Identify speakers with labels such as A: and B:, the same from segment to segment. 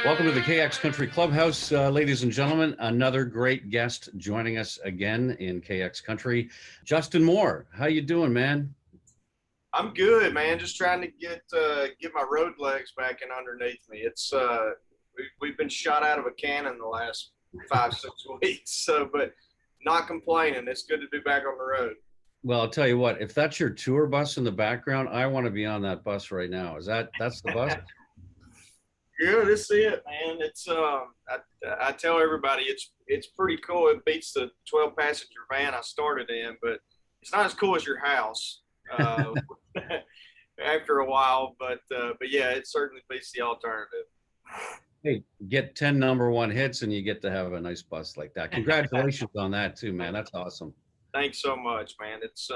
A: Welcome to the KX Country Clubhouse, ladies and gentlemen. Another great guest joining us again in KX Country, Justin Moore. How you doing, man?
B: I'm good, man. Just trying to get my road legs back in underneath me. It's we've been shot out of a cannon the last 5-6 weeks, so but not complaining. It's good to be back on the road.
A: Well, I'll tell you what. If that's your tour bus in the background, I want to be on that bus right now. That's the bus?
B: Yeah, this is it, man. It's I tell everybody it's pretty cool. It beats the 12-passenger van I started in, but it's not as cool as your house after a while. But yeah, it certainly beats the alternative.
A: Hey, get 10 #1 hits and you get to have a nice bus like that. Congratulations on that too, man. That's awesome.
B: Thanks so much, man. It's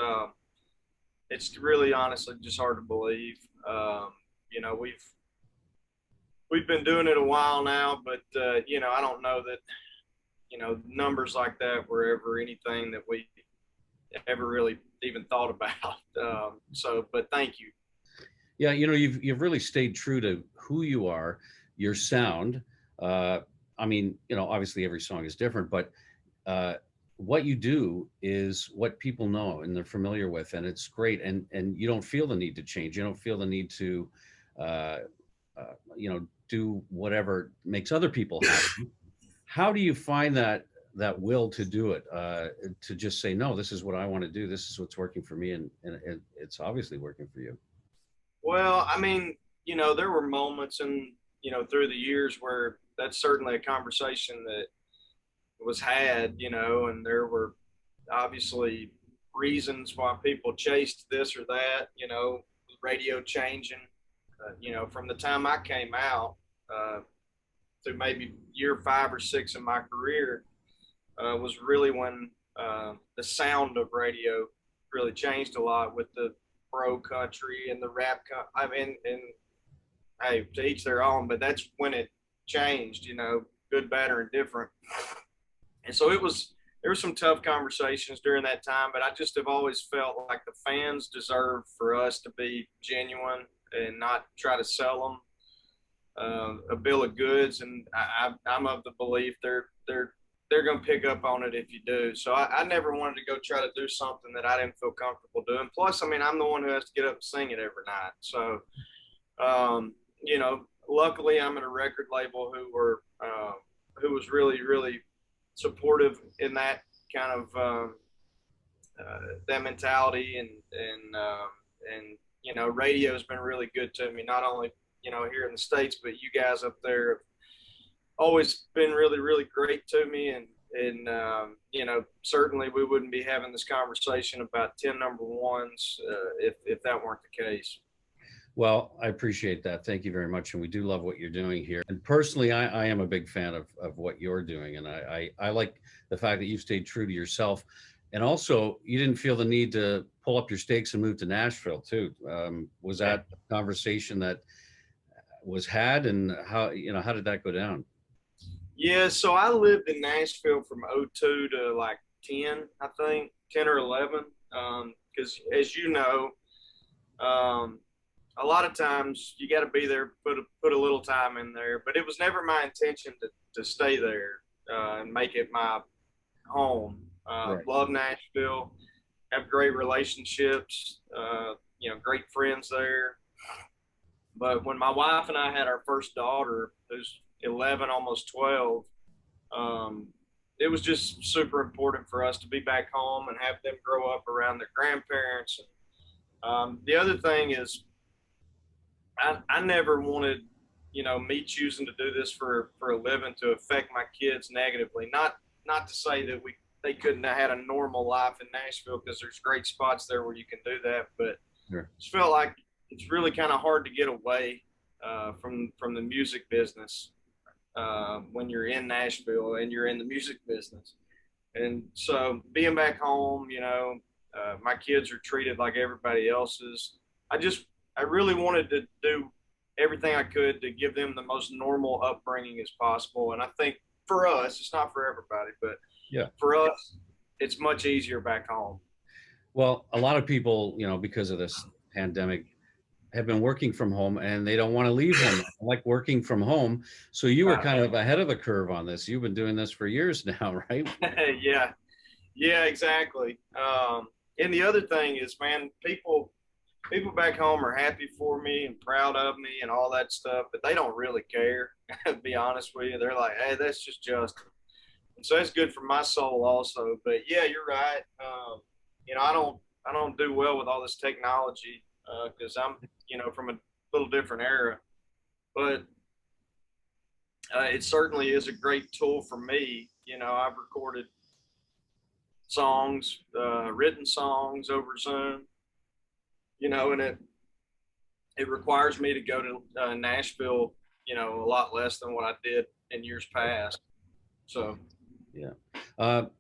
B: really honestly just hard to believe. You know, we've been doing it a while now, but you know, I don't know that, you know, numbers like that were ever anything that we ever really even thought about. But thank you.
A: Yeah, you know, you've really stayed true to who you are, your sound. I mean, you know, obviously every song is different, but what you do is what people know and they're familiar with, and it's great. And you don't feel the need to change. You don't feel the need to, you know, do whatever makes other people happy. How do you find that will to do it? To just say, no, this is what I want to do. This is what's working for me, and it's obviously working for you.
B: Well, I mean, you know, there were moments and, you know, through the years where that's certainly a conversation that was had, you know, and there were obviously reasons why people chased this or that, you know, radio changing, you know, from the time I came out to maybe year 5 or 6 in my career was really when the sound of radio really changed a lot with the pro country and the rap. I mean, and hey, to each their own, but that's when it changed, you know, good, bad, or indifferent. And so there were some tough conversations during that time, but I just have always felt like the fans deserve for us to be genuine and not try to sell them a bill of goods. And I'm of the belief they're going to pick up on it if you do. So I never wanted to go try to do something that I didn't feel comfortable doing. Plus, I mean, I'm the one who has to get up and sing it every night. So, you know, luckily I'm at a record label who was really, really supportive in that kind of that mentality, and you know, radio has been really good to me, not only, you know, here in the States, but you guys up there have always been really, really great to me. And you know, certainly we wouldn't be having this conversation about 10 #1s if that weren't the case.
A: Well, I appreciate that. Thank you very much. And we do love what you're doing here. And personally, I am a big fan of what you're doing. And I like the fact that you stayed true to yourself. And also, you didn't feel the need to pull up your stakes and move to Nashville, too. Was that a conversation that was had? And how did that go down?
B: Yeah, so I lived in Nashville from 02 to like 10, I think, 10 or 11. Because as you know, a lot of times you got to be there, put a little time in there. But it was never my intention to stay there and make it my home.
A: Right.
B: Love Nashville, have great relationships, you know, great friends there. But when my wife and I had our first daughter, who's 11, almost 12, it was just super important for us to be back home and have them grow up around their grandparents. And the other thing is, I never wanted, you know, me choosing to do this for a living to affect my kids negatively. Not to say that they couldn't have had a normal life in Nashville, because there's great spots there where you can do that. But
A: Sure.
B: Just felt like it's really kind of hard to get away from the music business when you're in Nashville and you're in the music business. And so being back home, you know, my kids are treated like everybody else's. I really wanted to do everything I could to give them the most normal upbringing as possible. And I think for us, it's not for everybody, but
A: Yeah.
B: for us, it's much easier back home.
A: Well, a lot of people, you know, because of this pandemic, have been working from home and they don't want to leave home. I like working from home. So you were kind of ahead of the curve on this. You've been doing this for years now, right?
B: Yeah, yeah, exactly. And the other thing is, man, people back home are happy for me and proud of me and all that stuff, but they don't really care. To be honest with you, they're like, hey, that's just Justin. And so that's good for my soul also. But yeah, you're right. You know, I don't do well with all this technology because I'm, you know, from a little different era. But it certainly is a great tool for me. You know, I've recorded songs, written songs over Zoom. You know, and it requires me to go to Nashville. You know, a lot less than what I did in years past. So
A: Yeah.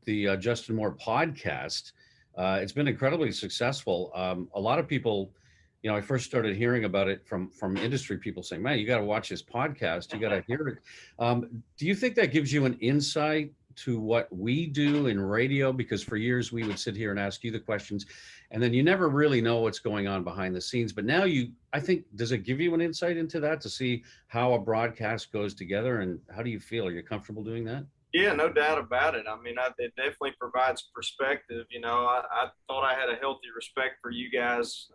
A: The Justin Moore podcast, it's been incredibly successful. A lot of people, you know, I first started hearing about it from industry people saying, man, you got to watch his podcast. You got to hear it. Do you think that gives you an insight to what we do in radio? Because for years we would sit here and ask you the questions and then you never really know what's going on behind the scenes. But now I think, does it give you an insight into that to see how a broadcast goes together? And how do you feel? Are you comfortable doing that?
B: yeah, no doubt about it. I mean, it definitely provides perspective. You know, I thought I had a healthy respect for you guys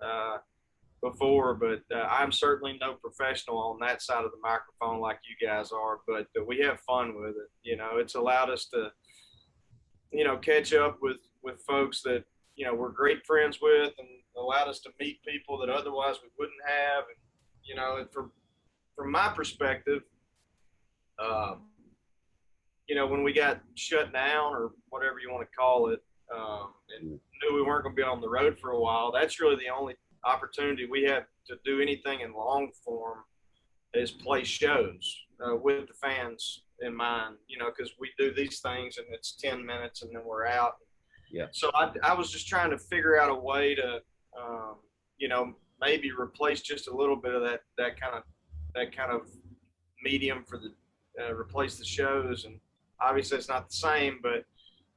B: before, but I'm certainly no professional on that side of the microphone like you guys are. But we have fun with it. You know, it's allowed us to, you know, catch up with folks that, you know, we're great friends with, and allowed us to meet people that otherwise we wouldn't have. And you know, from my perspective, uh, you know, when we got shut down or whatever you want to call it, and knew we weren't going to be on the road for a while, that's really the only opportunity we have to do anything in long form is play shows with the fans in mind, you know, because we do these things and it's 10 minutes and then we're out.
A: Yeah.
B: So I was just trying to figure out a way to, you know, maybe replace just a little bit of that kind of medium for the replace the shows. And obviously it's not the same, but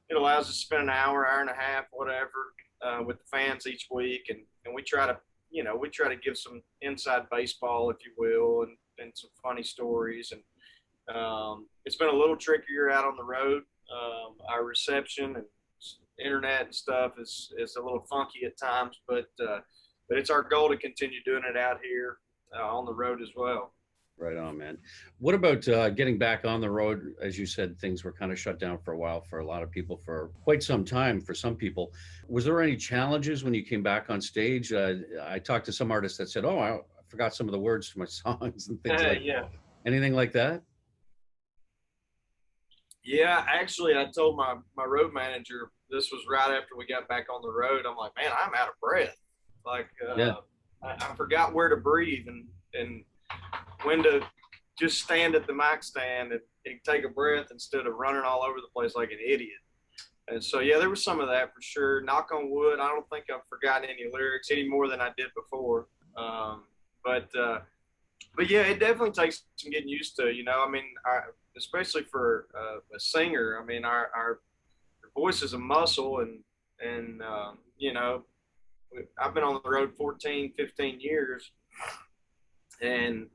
B: it allows us to spend an hour, hour and a half, whatever, with the fans each week. And we try to, you know, we try to give some inside baseball, if you will, and some funny stories. And it's been a little trickier out on the road. Our reception and internet and stuff is a little funky at times, but it's our goal to continue doing it out here on the road as well.
A: Right on, man. What about getting back on the road? As you said, things were kind of shut down for a while for a lot of people, for quite some time for some people. Was there any challenges when you came back on stage? I talked to some artists that said, oh, I forgot some of the words to my songs and things like
B: Yeah.
A: that. Anything like that?
B: Yeah, actually, I told my road manager, this was right after we got back on the road. I'm like, man, I'm out of breath. Like,
A: Yeah.
B: I forgot where to breathe and when to just stand at the mic stand and take a breath instead of running all over the place like an idiot. And so, yeah, there was some of that for sure. Knock on wood, I don't think I've forgotten any lyrics any more than I did before. But yeah, it definitely takes some getting used to. You know, I mean, especially for a singer. I mean, our voice is a muscle, and you know, I've been on the road 14, 15 years, and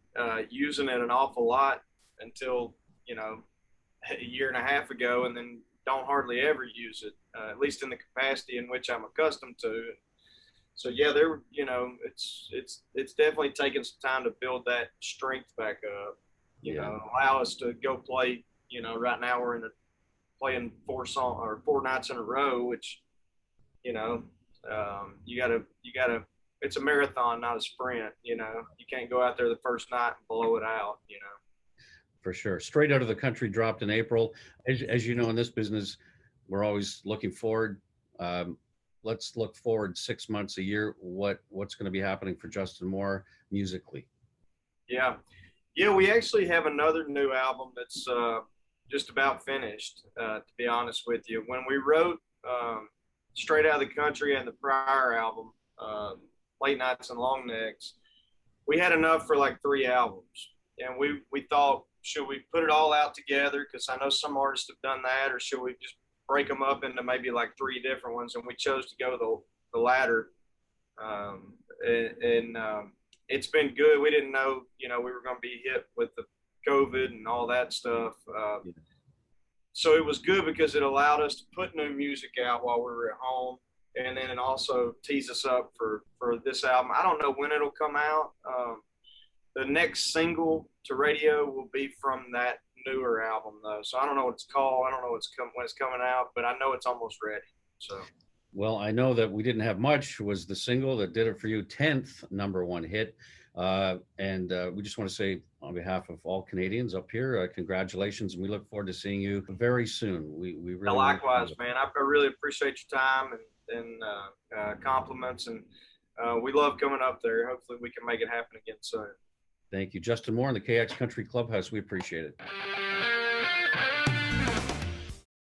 B: using it an awful lot until, you know, a year and a half ago, and then don't hardly ever use it, at least in the capacity in which I'm accustomed to. So yeah, you know, it's definitely taken some time to build that strength back up, you know, allow us to go play. You know, right now we're playing 4 nights in a row, which, you know, you gotta, it's a marathon, not a sprint. You know, you can't go out there the first night and blow it out, you know.
A: For sure. Straight Out of the Country dropped in April. As you know, in this business, we're always looking forward. Let's look forward 6 months, a year. What's going to be happening for Justin Moore musically?
B: Yeah. We actually have another new album that's just about finished, to be honest with you. When we wrote Straight Out of the Country and the prior album, Late Nights and Long Necks, we had enough for like 3 albums. And we thought, should we put it all out together? Because I know some artists have done that, or should we just break them up into maybe like 3 different ones? And we chose to go the latter. And it's been good. We didn't know, you know, we were going to be hit with the COVID and all that stuff.
A: Yeah.
B: So it was good because it allowed us to put new music out while we were at home, and then it also tease us up for this album. I don't know when it'll come out. The next single to radio will be from that newer album though, so I don't know what it's called. I don't know when it's coming out, but I know it's almost ready. So.
A: Well, I know that We Didn't Have Much was the single that did it for you, 10th #1 hit. And we just want to say on behalf of all Canadians up here, congratulations. And we look forward to seeing you very soon. We really
B: Likewise, man. I really appreciate your time and compliments. And we love coming up there. Hopefully we can make it happen again soon.
A: Thank you. Justin Moore in the KX Country Clubhouse. We appreciate it.